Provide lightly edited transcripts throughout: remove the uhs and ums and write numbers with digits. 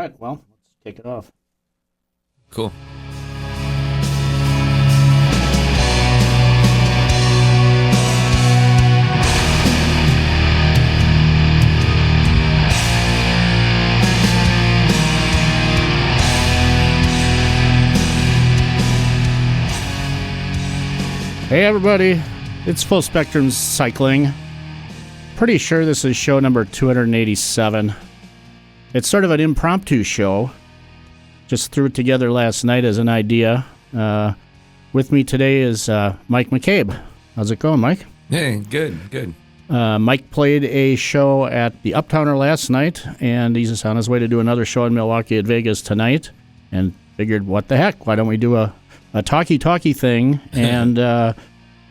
right, well, let's kick it off. Cool. Hey everybody, it's Full Spectrum Cycling. Pretty sure this is show number 287. It's sort of an impromptu show. Just threw it together last night as an idea. With me today is Mike McAbee. How's it going, Mike? Hey, good. Mike played a show at the Uptowner last night, and he's on his way to do another show in Milwaukee at Veggas tonight, and figured, what the heck, why don't we do a talkie thing? And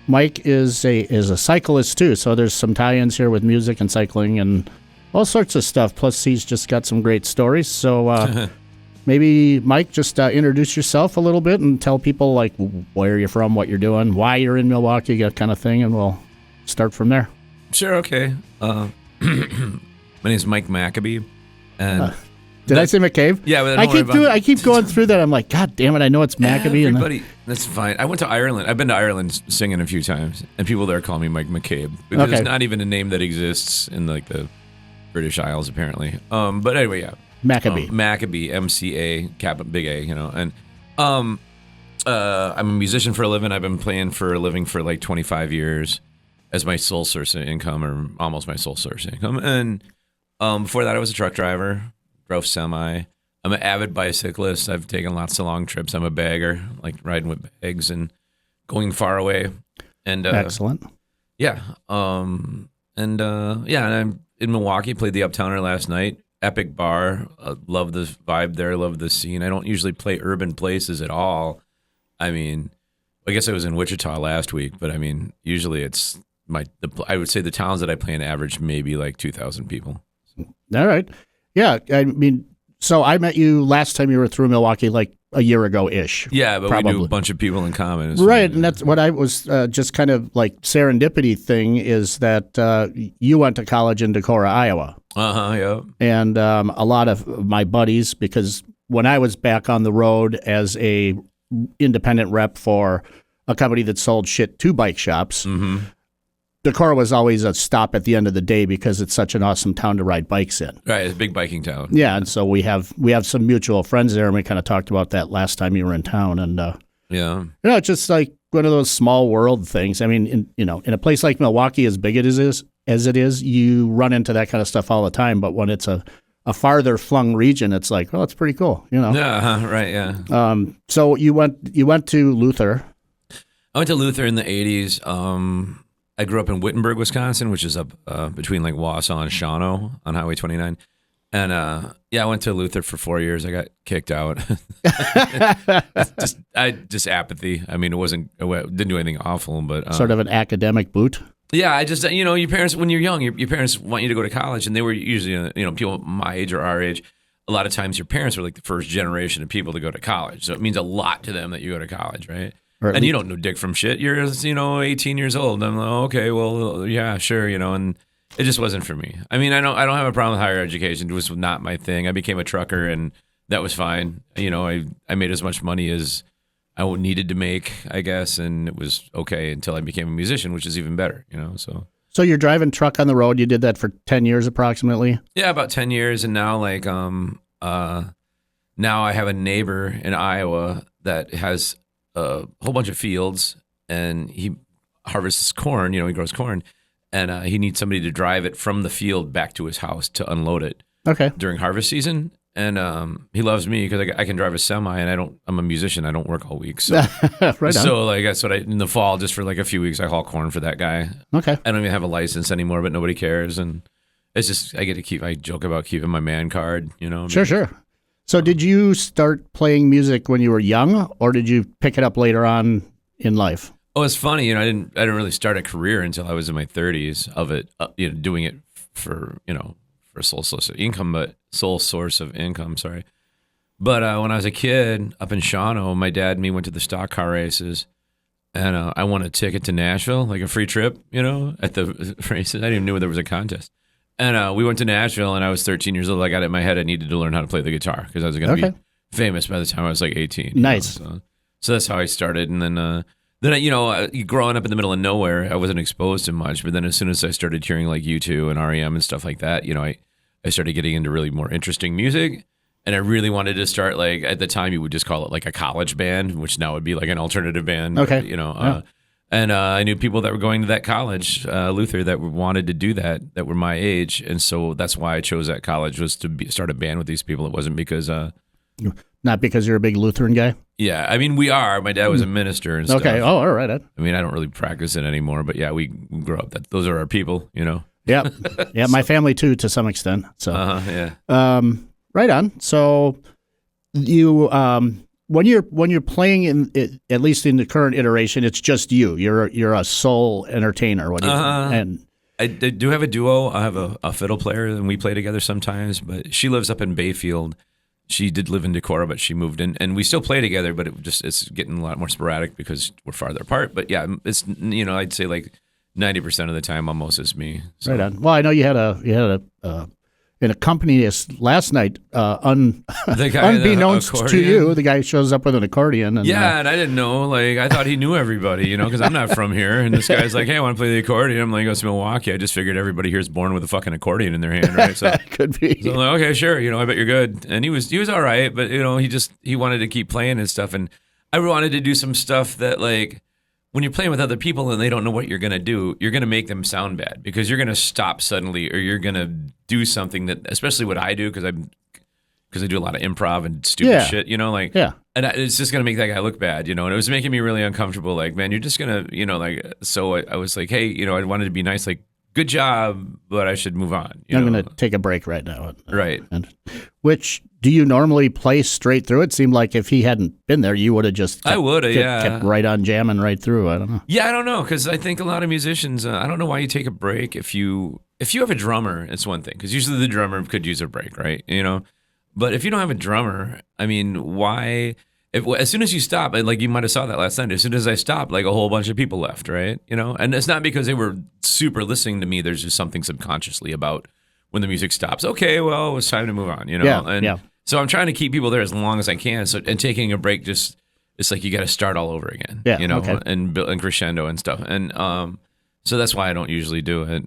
Mike is a cyclist too, so there's some tie-ins here with music and cycling and all sorts of stuff. Plus, he's just got some great stories. So maybe, Mike, just introduce yourself a little bit and tell people like where you're from, what you're doing, why you're in Milwaukee, that kind of thing, and we'll start from there. Sure, okay. My name is Mike McAbee, and did I say McCabe? Yeah, but I keep going through that. I'm like, God damn it! I know it's McAbee. Everybody, that's fine. I went to Ireland. I've been to Ireland singing a few times, and people there call me Mike McCabe because it's not even a name that exists in like the British Isles, apparently. But anyway, yeah, McAbee, McAbee, MCA, big A, you know. And I'm a musician for a living. I've been playing for a living for like 25 years as my sole source of income, or almost my sole source of income. And before that, I was a truck driver. Drove semi. I'm an avid bicyclist. I've taken lots of long trips. I'm a bagger, like riding with bags and going far away. And excellent. Yeah. And I'm in Milwaukee. Played the Uptowner last night. Epic bar. Love the vibe there. Love the scene. I don't usually play urban places at all. I mean, I guess I was in Wichita last week, but I mean, usually it's I would say the towns that I play in average maybe like 2,000 people. All right. Yeah, I mean, so I met you last time you were through Milwaukee like a year ago-ish. Yeah, but probably. We knew a bunch of people in common. Right, and that's what I was just kind of like serendipity thing is that you went to college in Decorah, Iowa. Yeah. And a lot of my buddies, because when I was back on the road as a independent rep for a company that sold shit to bike shops, Decorah was always a stop at the end of the day because it's such an awesome town to ride bikes in. Right, it's a big biking town. Yeah, and so we have some mutual friends there, and we kind of talked about that last time you were in town. And it's just like one of those small world things. I mean, in a place like Milwaukee, as big as it is, you run into that kind of stuff all the time. But when it's a farther flung region, it's like, well, it's pretty cool, you know. Yeah, right. Yeah. So you went to Luther. I went to Luther in the 80s. I grew up in Wittenberg, Wisconsin, which is up between like Wausau and Shawano on Highway 29. And I went to Luther for 4 years. I got kicked out. just apathy. I mean, didn't do anything awful, but sort of an academic boot. Yeah, I just your parents when you're young, your parents want you to go to college, and they were usually people my age or our age. A lot of times, your parents were like the first generation of people to go to college, so it means a lot to them that you go to college, right? And you don't know dick from shit. You're 18 years old. I'm like, okay, well, yeah, sure, and it just wasn't for me. I mean, I don't have a problem with higher education. It was not my thing. I became a trucker, and that was fine. I made as much money as I needed to make, I guess, and it was okay until I became a musician, which is even better, So you're driving truck on the road. You did that for 10 years approximately? Yeah, about 10 years, and now now I have a neighbor in Iowa that has a whole bunch of fields, and he harvests corn. He grows corn, and he needs somebody to drive it from the field back to his house to unload it. Okay. During harvest season, and he loves me because I can drive a semi, and I'm a musician. I don't work all week, so right on. So like that's what in the fall, just for like a few weeks, I haul corn for that guy. Okay. I don't even have a license anymore, but nobody cares, and it's just I joke about keeping my man card. Sure. So did you start playing music when you were young, or did you pick it up later on in life? Oh, it's funny. I didn't really start a career until I was in my 30s of it. Doing it for for sole source of income. Sorry, but when I was a kid up in Shawano, my dad and me went to the stock car races, and I won a ticket to Nashville, like a free trip, at the races. I didn't even know there was a contest. And we went to Nashville, and I was 13 years old. I got it in my head I needed to learn how to play the guitar because I was going to be famous by the time I was like 18. Nice. So that's how I started. And then growing up in the middle of nowhere, I wasn't exposed to much. But then as soon as I started hearing like U2 and REM and stuff like that, I started getting into really more interesting music. And I really wanted to start, like, at the time you would just call it like a college band, which now would be like an alternative band. Okay. And I knew people that were going to that college, Luther, that wanted to do that were my age. And so that's why I chose that college, was to start a band with these people. It wasn't because... Not because you're a big Lutheran guy? Yeah, I mean, we are. My dad was a minister and stuff. Okay, all right. I mean, I don't really practice it anymore, but yeah, we grew up. Those are our people, Yeah, yeah, my family too, to some extent. So, yeah. Right on. So, you when you're playing at least in the current iteration, it's just you. You're a sole entertainer. And I do have a duo. I have a fiddle player, and we play together sometimes. But she lives up in Bayfield. She did live in Decorah, but she moved in, and we still play together. But it's getting a lot more sporadic because we're farther apart. But yeah, it's I'd say like 90% of the time almost it's me. So. Right on. Well, I know you had an accompanist last night, unbeknownst to you. The guy shows up with an accordion. And, and I didn't know. Like, I thought he knew everybody, because I'm not from here. And this guy's like, hey, I want to play the accordion. I'm like, it's Milwaukee. I just figured everybody here is born with a fucking accordion in their hand, right? So could be. So I'm like, okay, sure. I bet you're good. And he was all right, but he wanted to keep playing and stuff. And I wanted to do some stuff that, like, when you're playing with other people and they don't know what you're going to do, you're going to make them sound bad because you're going to stop suddenly, or you're going to do something that, especially what I do, because I do a lot of improv and stupid shit, and it's just going to make that guy look bad, and it was making me really uncomfortable. Like, man, you're just going to, so I was like, hey, I wanted to be nice, like, good job, but I should move on. I'm going to take a break right now. Right. Which, do you normally play straight through? It seemed like if he hadn't been there, you would have just kept right on jamming right through. I don't know. Yeah, I don't know, because I think a lot of musicians, I don't know why you take a break. If you have a drummer, it's one thing, because usually the drummer could use a break, right? But if you don't have a drummer, I mean, why... as soon as you stop, like you might have saw that last night, as soon as I stopped, like a whole bunch of people left, right? And it's not because they were super listening to me. There's just something subconsciously about when the music stops. Okay, well, it's time to move on, So I'm trying to keep people there as long as I can. So, and taking a break, it's like you got to start all over again, and build and crescendo and stuff. And so that's why I don't usually do it.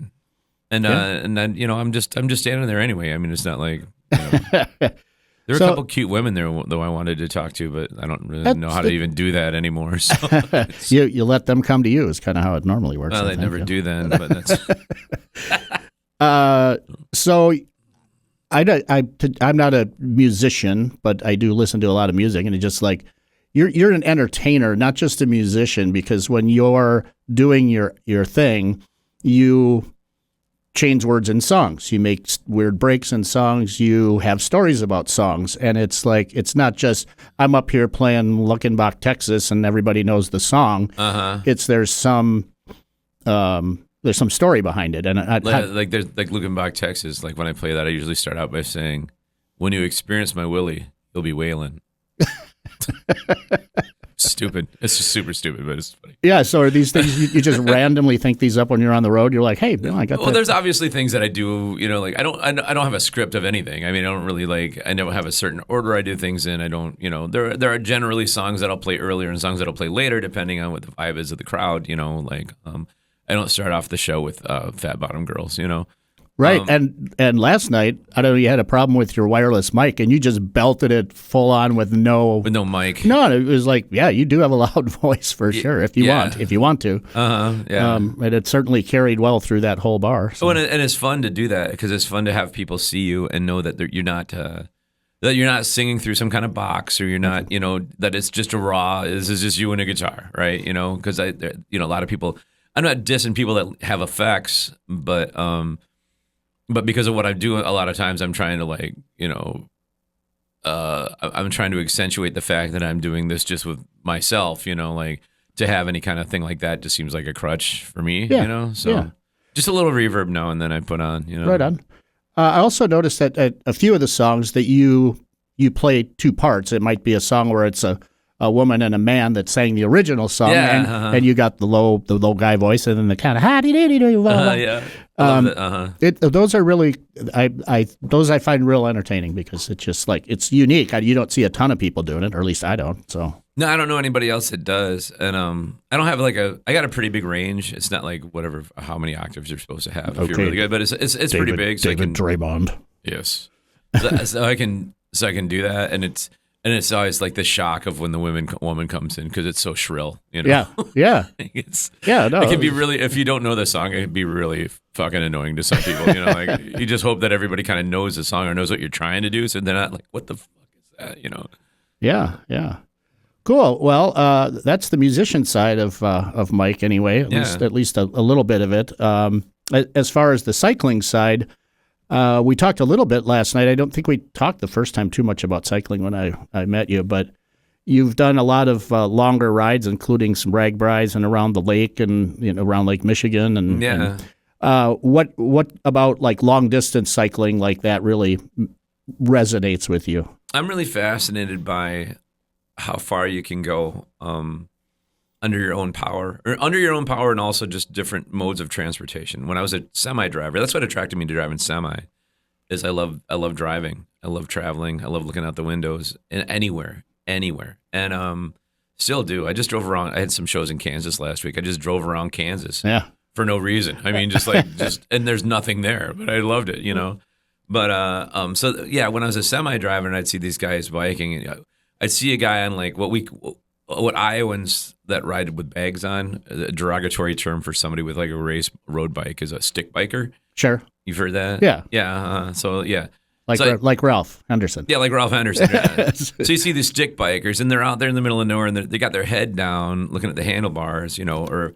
And and then I'm just standing there anyway. I mean, it's not like. There were a couple cute women there, though, I wanted to talk to, but I don't really know how to even do that anymore. So you let them come to you is kind of how it normally works. Well, they never do then, but that's... So I'm not a musician, but I do listen to a lot of music, and it's just like you're an entertainer, not just a musician, because when you're doing your thing, you change words in songs. You make weird breaks in songs. You have stories about songs. And it's like, it's not just, I'm up here playing Luckenbach, Texas, and everybody knows the song. It's, there's some story behind it. And there's like Luckenbach, Texas. Like when I play that, I usually start out by saying, when you experience my Willie, you'll be wailing. Stupid. It's just super stupid, but it's funny. Yeah. So are these things you just randomly think these up when you're on the road? You're like, hey, I got. Well, there's obviously things that I do. Like I don't have a script of anything. I mean, I don't really I never have a certain order I do things in. I don't. There are generally songs that I'll play earlier and songs that I'll play later, depending on what the vibe is of the crowd. I don't start off the show with Fat Bottom Girls. Right, and last night, I don't know, you had a problem with your wireless mic, and you just belted it full on with no mic. No, it was like, yeah, you do have a loud voice for sure if you want to. Yeah. And it certainly carried well through that whole bar. So. Oh, and it's fun to do that because it's fun to have people see you and know that you're not singing through some kind of box, or you're not, that it's just a raw. This is just you and a guitar, right? Because a lot of people. I'm not dissing people that have effects, but because of what I do, a lot of times I'm trying to I'm trying to accentuate the fact that I'm doing this just with myself, to have any kind of thing like that just seems like a crutch for me, So just a little reverb now and then I put on, Right on. I also noticed that a few of the songs that you play two parts. It might be a song where it's a a woman and a man that sang the original song, and you got the low guy voice, and then the kind of yeah. Those are really those I find real entertaining because it's just like it's unique. You don't see a ton of people doing it, or at least I don't. So no, I don't know anybody else that does, and I don't have I got a pretty big range. It's not like how many octaves you're supposed to have if you're really good, but it's pretty big. So David Draymond. Yes, so I can do that, and it's always like the shock of when the woman comes in because it's so shrill, you know. Yeah. It can be really, if you don't know the song, it can be really fucking annoying to some people. You know, like you just hope that everybody kind of knows the song or knows what you're trying to do, so they're not like, "What the fuck is that?" You know. Yeah. Cool. Well, that's the musician side of Mike, anyway. At least a little bit of it. As far as the cycling side. We talked a little bit last night. I don't think we talked the first time too much about cycling when I met you, but you've done a lot of longer rides, including some RAGBRAIs and around the lake and around Lake Michigan. And what about like long distance cycling like that really resonates with you? I'm really fascinated by how far you can go under your own power, and also just different modes of transportation. When I was a semi driver, that's what attracted me to driving semi. Is I love driving, I love traveling, I love looking out the windows and anywhere, and still do. I just drove around. I had some shows in Kansas last week. I just drove around Kansas, for no reason. I mean, and there's nothing there, but I loved it, you know. But when I was a semi driver and I'd see these guys biking, I'd see a guy on like what Iowans that ride with bags on, a derogatory term for somebody with like a race road bike is a stick biker. Sure. You've heard that? Yeah. Yeah. Like Ralph Henderson. Yeah, like Ralph Henderson. Yeah. So you see these stick bikers and they're out there in the middle of nowhere and they got their head down looking at the handlebars, you know, or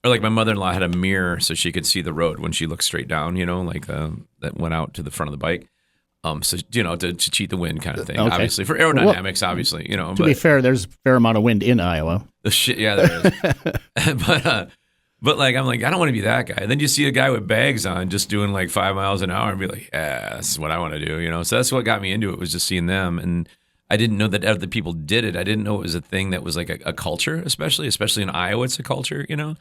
like my mother-in-law had a mirror so she could see the road when she looked straight down, you know, like that went out to the front of the bike. So, you know, to cheat the wind kind of thing, obviously. For aerodynamics, obviously, you know. To be fair, there's a fair amount of wind in Iowa. There is. But like, I'm like, I don't want to be that guy. And then you see a guy with bags on just doing like 5 miles an hour and be like, yeah, this is what I want to do, you know. So that's what got me into it, was just seeing them. And I didn't know that other people did it. I didn't know it was a thing that was like a culture, especially in Iowa, it's a culture, you know.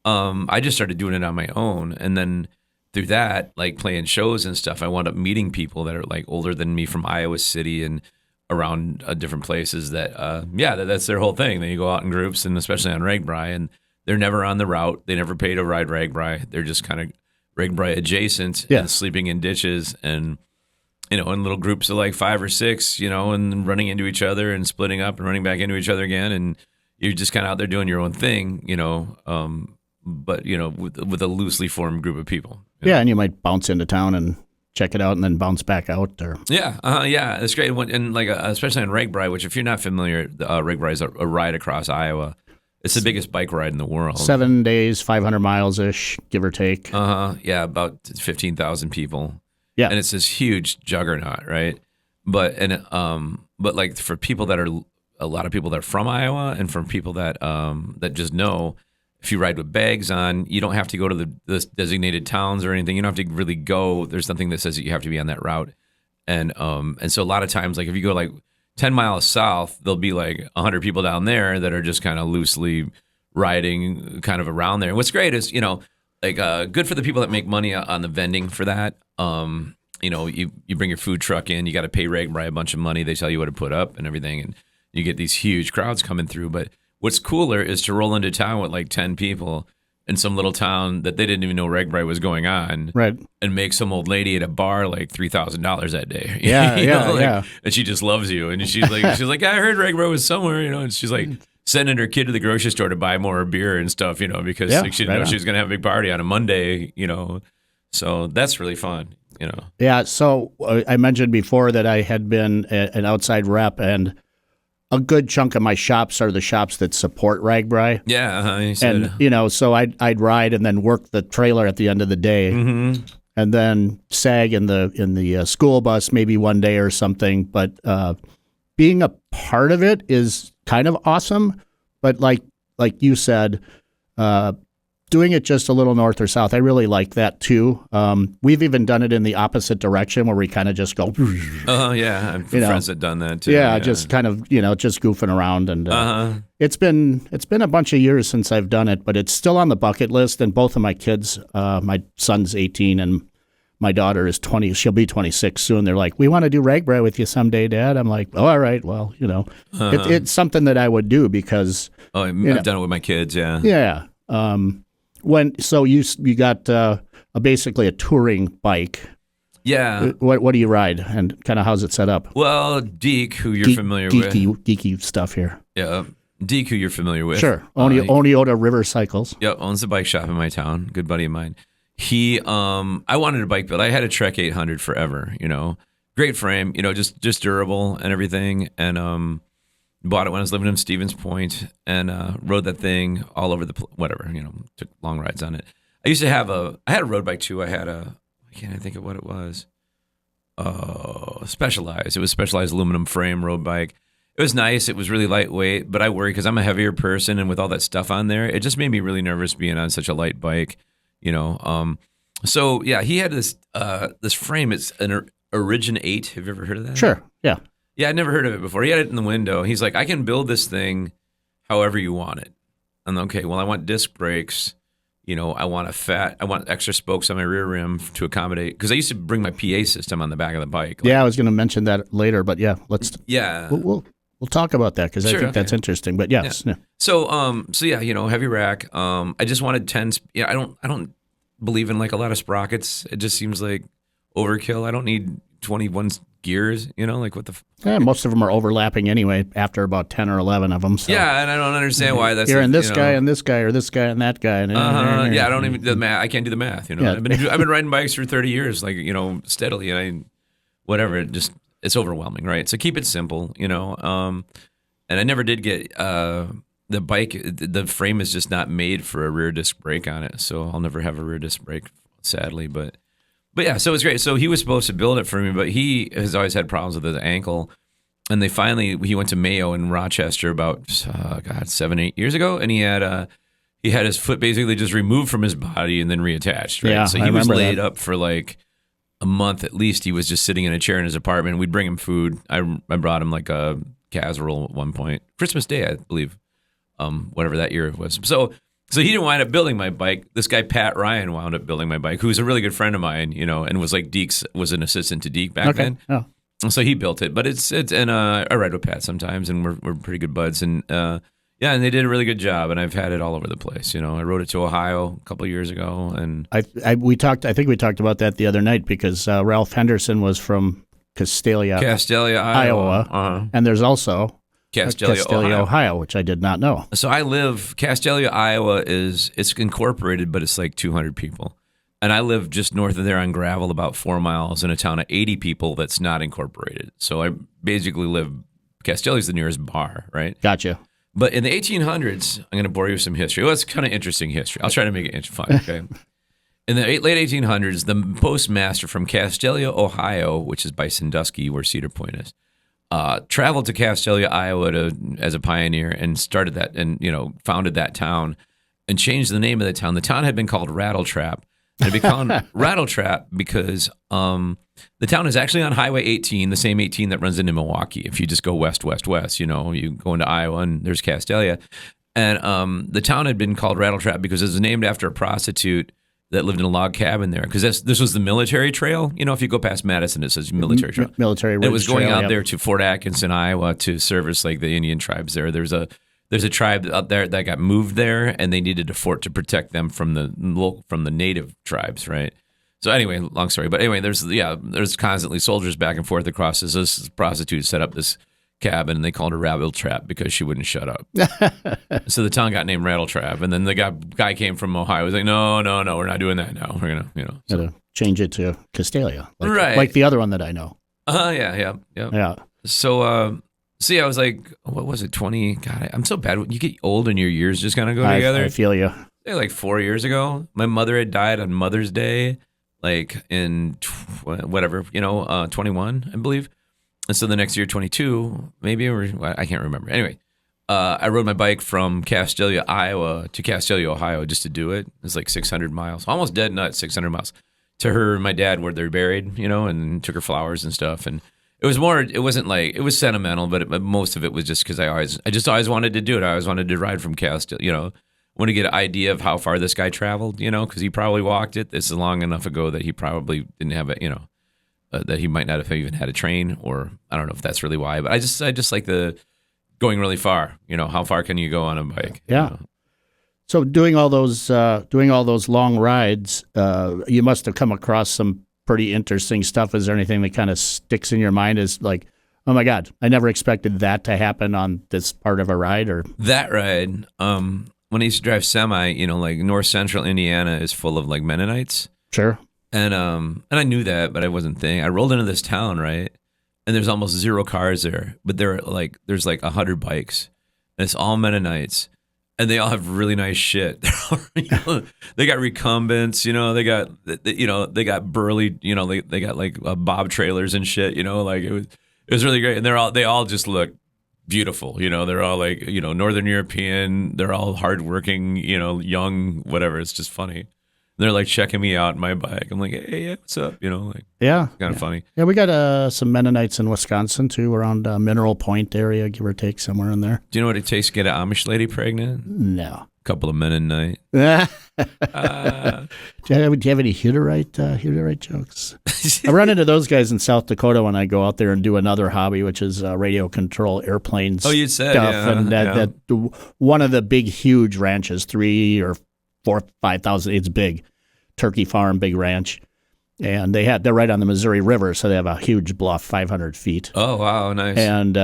I just started doing it on my own. And then through that, like playing shows and stuff, I wound up meeting people that are like older than me from Iowa City and around different places that's their whole thing. They go out in groups, and especially on RAGBRAI, and they're never on the route. They never pay to ride RAGBRAI. They're just kind of RAGBRAI adjacent and sleeping in ditches and, you know, in little groups of like 5 or 6, you know, and running into each other and splitting up and running back into each other again. And you're just kind of out there doing your own thing, you know, but, you know, with a loosely formed group of people. Yeah, and you might bounce into town and check it out and then bounce back out. Or yeah, it's great. And like especially on RAGBRAI, which if you're not familiar, RAGBRAI is a ride across Iowa. It's the biggest bike ride in the world. 7 days, 500 miles-ish, give or take. Yeah, about 15,000 people. Yeah. And it's this huge juggernaut, right? But like for people that are, a lot of people that are from Iowa and from people that just know, if you ride with bags on, you don't have to go to the designated towns or anything. You don't have to really go. There's nothing that says that you have to be on that route. And so a lot of times, like if you go like 10 miles south, there'll be like 100 people down there that are just kind of loosely riding kind of around there. And what's great is, you know, like good for the people that make money on the vending for that. You know, you bring your food truck in, you got to pay RAGBRAI a bunch of money. They tell you what to put up and everything. And you get these huge crowds coming through. But what's cooler is to roll into town with like 10 people in some little town that they didn't even know RAGBRAI was going on, right? And make some old lady at a bar like $3,000 that day. Yeah, yeah. And she just loves you, and she's like, I heard RAGBRAI was somewhere, you know, and she's like sending her kid to the grocery store to buy more beer and stuff, you know, because she didn't know she was going to have a big party on a Monday, you know. So that's really fun, you know. Yeah. So I mentioned before that I had been an outside rep, and a good chunk of my shops are the shops that support RAGBRAI. Yeah, and you know, so I'd ride and then work the trailer at the end of the day, and then sag in the school bus maybe one day or something. But being a part of it is kind of awesome. But like you said, doing it just a little north or south, I really like that too. We've even done it in the opposite direction where we kind of just go. Yeah, I've friends that done that too. Yeah, just kind of just goofing around, and it's been a bunch of years since I've done it, but it's still on the bucket list. And both of my kids, my son's 18 and my daughter is 20. She'll be 26 soon. They're like, "We want to do RAGBRAI with you someday, Dad." I'm like, "Oh, all right. Well, it's something that I would do because." Oh, I've done it with my kids. Yeah. Yeah. So you got basically a touring bike. Yeah. What do you ride, and kind of how's it set up? Well, Deke, who you're familiar with. Geeky stuff here. Yeah. Deke, who you're familiar with. Sure. Oneota River Cycles. Yep. Owns a bike shop in my town. Good buddy of mine. He, I wanted a bike build. I had a Trek 800 forever, great frame, just durable and everything. And, bought it when I was living in Stevens Point and, rode that thing all over whatever, took long rides on it. I had a road bike too. I can't think of what it was. Specialized. It was Specialized aluminum frame road bike. It was nice. It was really lightweight, but I worry because I'm a heavier person, and with all that stuff on there, it just made me really nervous being on such a light bike. So yeah, he had this frame. It's an Origin 8. Have you ever heard of that? Sure. Yeah. Yeah, I'd never heard of it before. He had it in the window. He's like, I can build this thing however you want it. I'm okay. Well, I want disc brakes. I want extra spokes on my rear rim to accommodate, because I used to bring my PA system on the back of the bike. Yeah, I was going to mention that later, but yeah, we'll talk about that because I think that's interesting. But yes. Yeah. So yeah, heavy rack. I just wanted 10. Yeah, I don't believe in like a lot of sprockets. It just seems like overkill. I don't need 21 gears. Like what the. Yeah, most of them are overlapping anyway. After about 10 or 11 of them. So. Yeah, and I don't understand why that's. You're in this guy and this guy, or this guy and that guy. And yeah, I don't even the math. I can't do the math. Yeah. I've been riding bikes for 30 years, like steadily, and it's overwhelming, right? So keep it simple, And I never did get the bike. The frame is just not made for a rear disc brake on it, so I'll never have a rear disc brake, sadly. But yeah, so it's great. So he was supposed to build it for me, but he has always had problems with his ankle. And he went to Mayo in Rochester about 7-8 years ago, and he had his foot basically just removed from his body and then reattached. Right? Yeah, so he was laid up for like a month at least. He was just sitting in a chair in his apartment. We'd bring him food. I brought him like a casserole at one point, Christmas Day, I believe, whatever that year it was. So he didn't wind up building my bike. This guy Pat Ryan wound up building my bike, who's a really good friend of mine, and was like was an assistant to Deke back then. Oh. So he built it, but and I ride with Pat sometimes, and we're pretty good buds, and and they did a really good job, and I've had it all over the place. I rode it to Ohio a couple of years ago, and I think we talked about that the other night because Ralph Henderson was from Castalia, Iowa, and there's also Castalia, Ohio, which I did not know. So Castalia, Iowa it's incorporated, but it's like 200 people. And I live just north of there on gravel, about 4 miles, in a town of 80 people that's not incorporated. So I basically Castalia's the nearest bar, right? Gotcha. But in the 1800s, I'm going to bore you with some history. Well, it's kind of interesting history. I'll try to make it fun, okay? In the late 1800s, the postmaster from Castalia, Ohio, which is by Sandusky, where Cedar Point is, traveled to Castalia, Iowa as a pioneer and started that and, founded that town and changed the name of the town. The town had been called Rattletrap. And it became Rattletrap because the town is actually on Highway 18, the same 18 that runs into Milwaukee. If you just go west, you go into Iowa and there's Castalia. And the town had been called Rattletrap because it was named after a prostitute that lived in a log cabin there. Because this was the military trail. If you go past Madison, it says military trail. Military Ridge It was going trail, out there to Fort Atkinson, Iowa, to service like the Indian tribes there. There's a tribe out there that got moved there, and they needed a fort to protect them from the native tribes, right? So anyway, long story, but anyway, there's constantly soldiers back and forth across. This prostitute set up this cabin, and they called her Rattletrap because she wouldn't shut up. So the town got named Rattletrap, and then the guy came from Ohio. He was like, no, we're not doing that now. We're gonna, gotta change it to Castalia, right? Like the other one that I know. Yeah. So yeah, I was like, what was it, 20? God, I'm so bad. You get old and your years just kind of go together. I feel you. Like 4 years ago, my mother had died on Mother's Day, like in 21, I believe. And so the next year, 22, maybe, or I can't remember. Anyway, I rode my bike from Castalia, Iowa to Castalia, Ohio just to do it. It's like 600 miles, almost dead nuts, 600 miles to her and my dad where they're buried, and took her flowers and stuff. And it wasn't like, it was sentimental, but most of it was just because I just always wanted to do it. I always wanted to ride from Castalia, want to get an idea of how far this guy traveled, because he probably walked it. This is long enough ago that he probably didn't have it, that he might not have even had a train, or I don't know if that's really why, but I just like the going really far. How far can you go on a bike? Yeah. So doing all those long rides, you must have come across some pretty interesting stuff. Is there anything that kind of sticks in your mind as like, oh my God, I never expected that to happen on this part of a ride? Or that ride, when I used to drive semi, like north central Indiana is full of like Mennonites. Sure. And I knew that, but I wasn't thinking. I rolled into this town, right? And there's almost 0 cars there, but there's like 100 bikes, and it's all Mennonites, and they all have really nice shit. They got recumbents, they got burly, they got like bob trailers and shit, like it was really great. And they all just look beautiful, they're all like, Northern European, they're all hardworking, young, whatever. It's just funny. They're like checking me out on my bike. I'm like, hey, yeah, what's up? Yeah, kind of funny. Yeah, we got some Mennonites in Wisconsin too, around Mineral Point area, give or take, somewhere in there. Do you know what it takes to get an Amish lady pregnant? No. A couple of Mennonite. Do you have any Hutterite jokes? I run into those guys in South Dakota when I go out there and do another hobby, which is radio control airplanes. Oh, you said, stuff, yeah. And that one of the big, huge ranches, 3,000 or 4,000, 5,000. It's big, turkey farm, big ranch, and they're right on the Missouri River, so they have a huge bluff, 500 feet. Oh wow, nice. And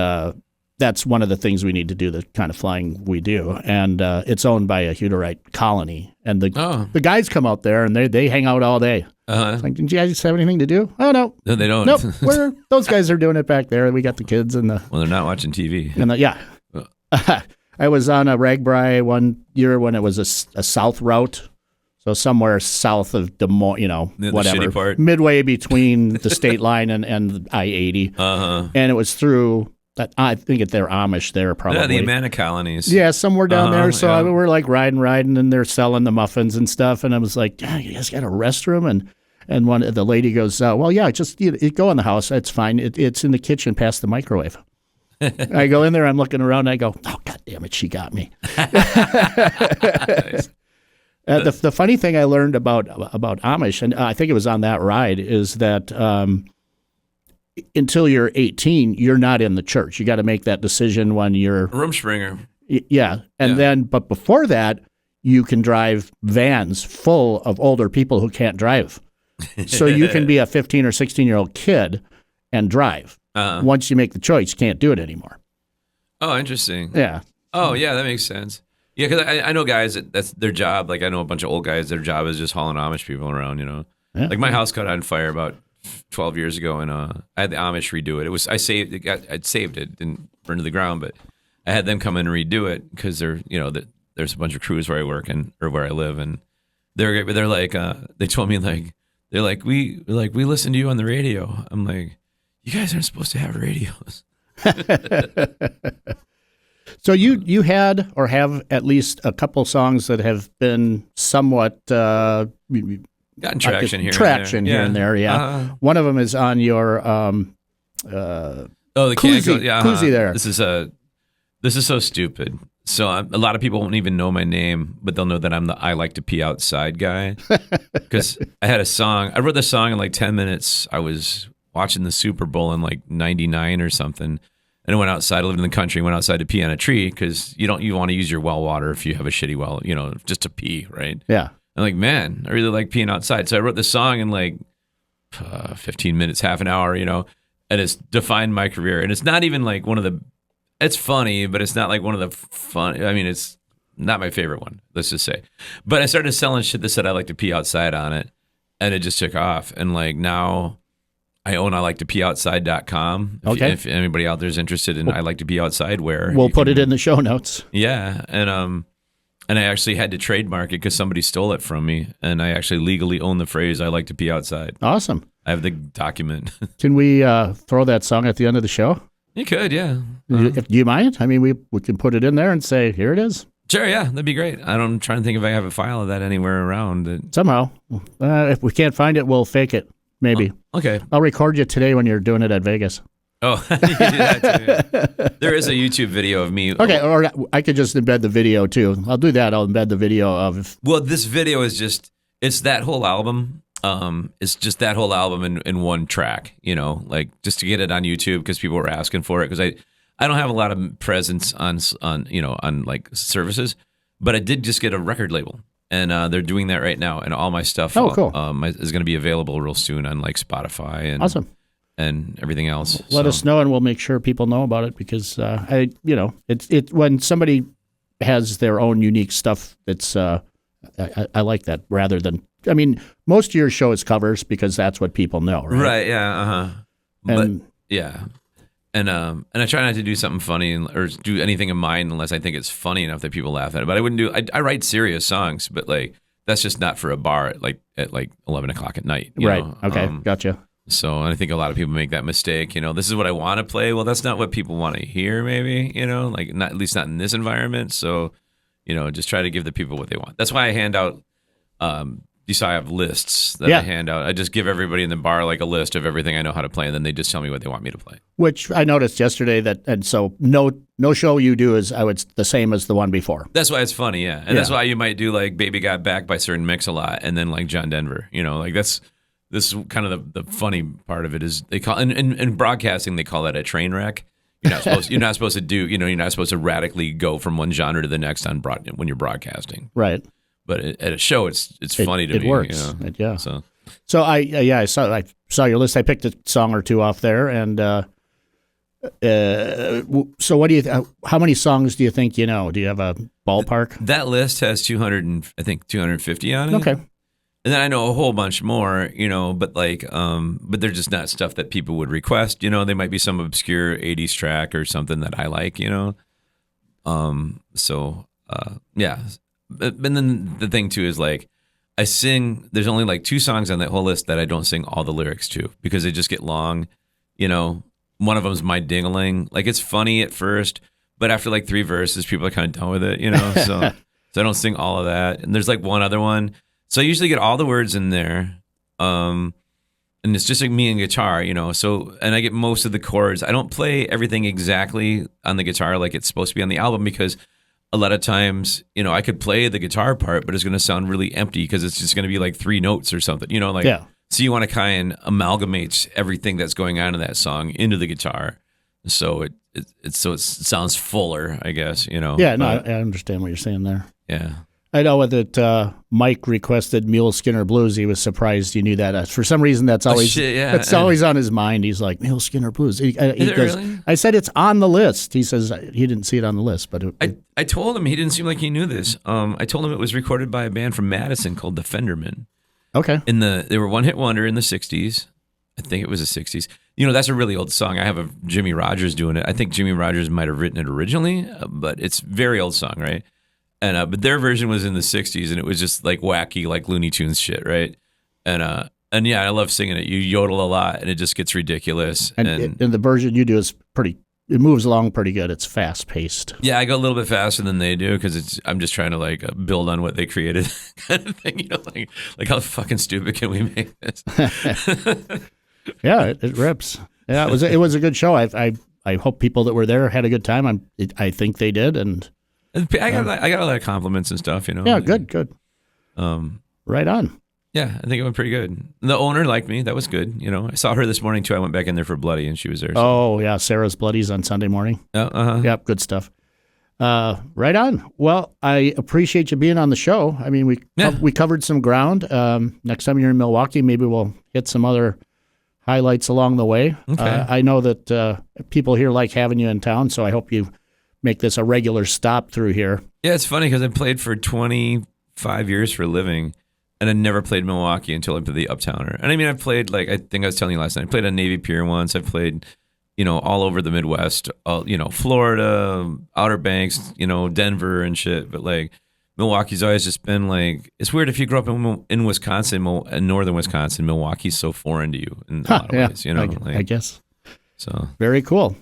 that's one of the things we need to do, the kind of flying we do, and it's owned by a Hutterite colony, and the guys come out there and they hang out all day. It's like, did you guys have anything to do? Oh no, they don't. Nope, those guys are doing it back there. We got the kids and the. Well, they're not watching TV. And yeah. I was on a RAGBRAI one year when it was a south route, so somewhere south of Des Moines, whatever, shitty part. Midway between the state line and I-80. And it was through, I think they're Amish there probably. Yeah, the Amana colonies. Yeah, somewhere down there. So we're like riding, and they're selling the muffins and stuff. And I was like, yeah, you guys got a restroom? And the lady goes, well, yeah, just go in the house. It's fine. It's in the kitchen past the microwave. I go in there, I'm looking around, and I go, oh, God damn it, she got me. Nice. The funny thing I learned about Amish, and I think it was on that ride, is that until you're 18, you're not in the church. You got to make that decision when you're... Rumspringer. Yeah. Then, but before that, you can drive vans full of older people who can't drive. So you can be a 15 or 16-year-old kid and drive. Once you make the choice, you can't do it anymore. Oh, interesting. Yeah. Oh, yeah, that makes sense. Yeah, because I know guys that's their job. Like I know a bunch of old guys. Their job is just hauling Amish people around. Yeah. Like my house caught on fire about 12 years ago, and I had the Amish redo it. I'd saved it, didn't burn to the ground, but I had them come in and redo it because there's a bunch of crews where I work or where I live, and they're like they told me we listen to you on the radio. I'm like, you guys aren't supposed to have radios. So you had or have at least a couple songs that have been somewhat gotten traction here and there. Yeah. One of them is on your the koozie there. This is so stupid. So a lot of people won't even know my name, but they'll know that I'm the I like to pee outside guy. Because I wrote the song in like 10 minutes. I was watching the Super Bowl in like 99 or something. And I went outside, I lived in the country, went outside to pee on a tree because you want to use your well water if you have a shitty well, just to pee, right? Yeah. I'm like, man, I really like peeing outside. So I wrote this song in like 15 minutes, half an hour, and it's defined my career. And it's not even like it's funny, but it's not like one of the fun. I mean, it's not my favorite one, let's just say. But I started selling shit that said I like to pee outside on it, and it just took off. And like now I own ILikeToPeeOutside.com. Okay. If anybody out there is interested in I like to pee outside wear, we'll put it in the show notes. Yeah, and I actually had to trademark it because somebody stole it from me, and I actually legally own the phrase "I like to pee outside." Awesome. I have the document. Can we throw that song at the end of the show? You could, yeah. Do you mind? I mean, we can put it in there and say, here it is. Sure, yeah, that'd be great. I'm trying to think if I have a file of that anywhere around. Somehow. If we can't find it, we'll fake it. Maybe. Oh, okay. I'll record you today when you're doing it at Vegas. Oh, you do that too. Yeah. There is a YouTube video of me. Okay, or I could just embed the video too. I'll do that. I'll embed the video of. Well, this video is it's that whole album. It's just that whole album in one track, like just to get it on YouTube because people were asking for it because I don't have a lot of presence on like services, but I did just get a record label and they're doing that right now and all my stuff cool. Is going to be available real soon on like Spotify and awesome. And everything else. Let us know, and we'll make sure people know about it because it's when somebody has their own unique stuff. It's I like that rather than most of your show is covers because that's what people know, right? Right. Yeah. But yeah, and I try not to do something funny or do anything in mine unless I think it's funny enough that people laugh at it. But I wouldn't do. I write serious songs, but like that's just not for a bar at like 11 o'clock at night. Right. know? Okay. Gotcha. So I think a lot of people make that mistake. This is what I want to play. Well, that's not what people want to hear. Maybe like not at least not in this environment. So just try to give the people what they want. That's why I hand out. You saw I have lists that I hand out. I just give everybody in the bar like a list of everything I know how to play, and then they just tell me what they want me to play. Which I noticed yesterday and so no show you do is the same as the one before. That's why it's funny, yeah. And that's why you might do like "Baby Got Back" by Certain Mix a lot, and then like John Denver. Like this is kind of the funny part of it is they call in broadcasting they call that a train wreck. You're not supposed to do you're not supposed to radically go from one genre to the next when you're broadcasting. Right. But at a show, it's funny to me. It works. Yeah. So I saw your list. I picked a song or two off there, and so what do you? How many songs do you think you know? Do you have a ballpark? That list has 250 on it. Okay. And then I know a whole bunch more, but but they're just not stuff that people would request. They might be some obscure 80s track or something that I like. Yeah. But then the thing too is like I sing. There's only like 2 songs on that whole list that I don't sing all the lyrics to because they just get long. One of them is "My Ding-a-Ling." Like it's funny at first, but after like 3 verses, people are kind of done with it. So I don't sing all of that. And there's like one other one. So I usually get all the words in there, and it's just like me and guitar. So and I get most of the chords. I don't play everything exactly on the guitar like it's supposed to be on the album because. A lot of times, I could play the guitar part, but it's going to sound really empty because it's just going to be like 3 notes or something, So you want to kind of amalgamate everything that's going on in that song into the guitar. So it sounds fuller, I guess, Yeah, no, I understand what you're saying there. Yeah. I know that Mike requested Mule Skinner Blues. He was surprised you knew that. For some reason, that's always always on his mind. He's like, Mule Skinner Blues. He goes, really? I said it's on the list. He says he didn't see it on the list. But I told him he didn't seem like he knew this. I told him it was recorded by a band from Madison called the Fendermen. Okay. They were one hit wonder in the 60s. I think it was the 60s. That's a really old song. I have a Jimmy Rogers doing it. I think Jimmy Rogers might have written it originally, but it's a very old song, right? And but their version was in the 60s, and it was just like wacky, like Looney Tunes shit, right? And yeah, I love singing it. You yodel a lot, and it just gets ridiculous. And the version you do is it moves along pretty good. It's fast paced. Yeah, I go a little bit faster than they do because I'm just trying to like build on what they created, kind of thing. Like how fucking stupid can we make this? Yeah, it rips. Yeah, it was a good show. I hope people that were there had a good time. I think they did, and. I got a lot of compliments and stuff, Yeah, good. Right on. Yeah, I think it went pretty good. The owner liked me. That was good. I saw her this morning too. I went back in there for Bloody, and she was there. So. Oh yeah, Sarah's Bloodies on Sunday morning. Yep, good stuff. Right on. Well, I appreciate you being on the show. I mean, we covered some ground. Next time you're in Milwaukee, maybe we'll hit some other highlights along the way. Okay. I know that people here like having you in town, so I hope you make this a regular stop through here. Yeah, it's funny because I played for 25 years for a living, and I never played Milwaukee until I played the Uptowner. And I mean, I've played, like I think I was telling you last night, I played on Navy Pier once. I've played, all over the Midwest, Florida, Outer Banks, Denver and shit. But like Milwaukee's always just been like, it's weird if you grew up in Wisconsin, in northern Wisconsin, Milwaukee's so foreign to you in a lot of ways, I guess. So very cool.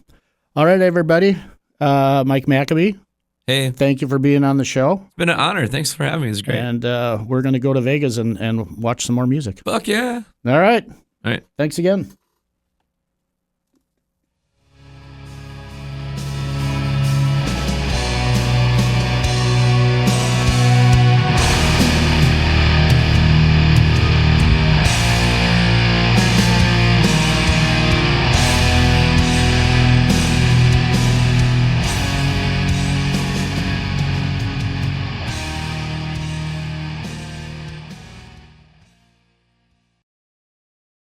All right, everybody. Mike McAbee, Hey, thank you for being on the show. it's been an honor. Thanks for having me. It's great. And we're going to go to Vegas and watch some more music. Fuck yeah. All right. All right. Thanks again.